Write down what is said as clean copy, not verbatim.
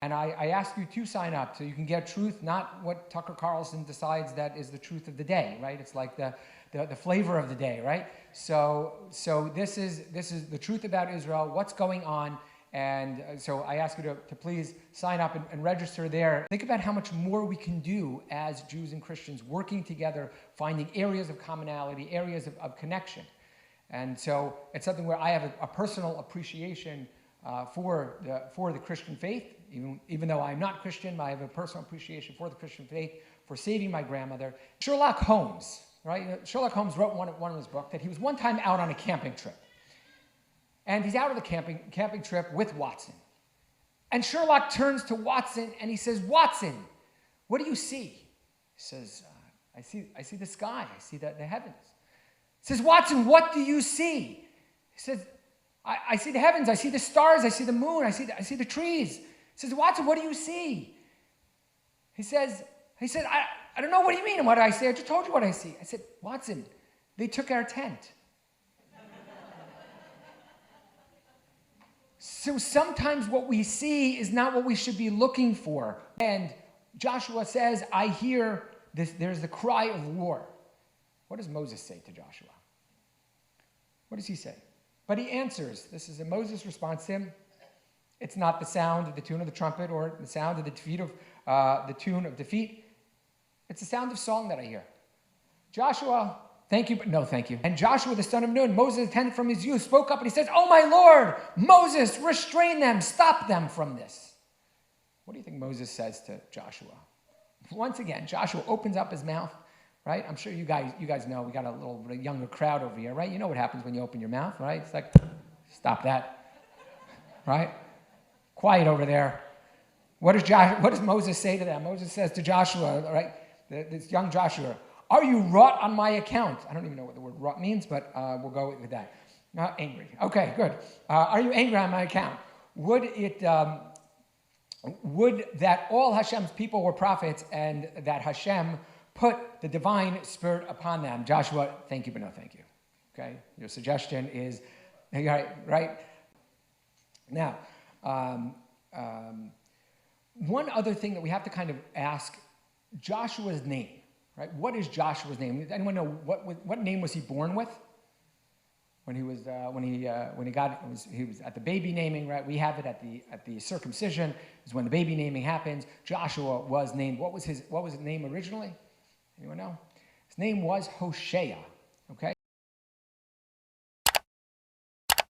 And I ask you to sign up so you can get truth, not what Tucker Carlson decides that is the truth of the day, right? It's like the flavor of the day, right? So this is the truth about Israel, what's going on. And so I ask you to please sign up and register there. Think about how much more we can do as Jews and Christians working together, finding areas of commonality, areas of connection. And so it's something where I have a personal appreciation for the Christian faith. Even though I'm not Christian, I have a personal appreciation for the Christian faith, for saving my grandmother. Sherlock Holmes, right? Sherlock Holmes wrote one of his books that he was one time out on a camping trip. And he's out of the camping trip with Watson. And Sherlock turns to Watson and he says, "Watson, what do you see?" He says, I see the sky, I see the heavens. He says, "Watson, what do you see?" He says, I see the heavens, I see the stars, I see the moon, I see the trees. He says, "Watson, what do you see?" He said, I don't know, what do you mean? And what did I say? I just told you what I see. I said, "Watson, they took our tent." So sometimes what we see is not what we should be looking for. And Joshua says, I hear this, there's the cry of war. What does Moses say to Joshua? What does he say? But he answers. This is a Moses response to him. It's not the sound of the tune of the trumpet or the sound of the tune of defeat. It's the sound of song that I hear. Joshua, thank you, but no thank you. And Joshua, the son of Nun, Moses' attendant from his youth, spoke up and he says, "Oh my Lord, Moses, restrain them, stop them from this." What do you think Moses says to Joshua? Once again, Joshua opens up his mouth, right? I'm sure you guys know, we got a little younger crowd over here, right? You know what happens when you open your mouth, right? It's like, stop that, right? Quiet over there. What does Moses say to them? Moses says to Joshua, right, this young Joshua, "Are you wrought on my account?" I don't even know what the word wrought means, but we'll go with that. Not angry. Okay, good. Are you angry on my account? Would that all Hashem's people were prophets and that Hashem put the divine spirit upon them? Joshua, thank you, but no thank you. Okay? Your suggestion is, right? Now, one other thing that we have to kind of ask, Joshua's name, right? What is Joshua's name? Does anyone know what name was he born with? When he was he was at the baby naming, right? We have it at the circumcision is when the baby naming happens. Joshua was named. What was his name originally? Anyone know? His name was Hoshea. Okay.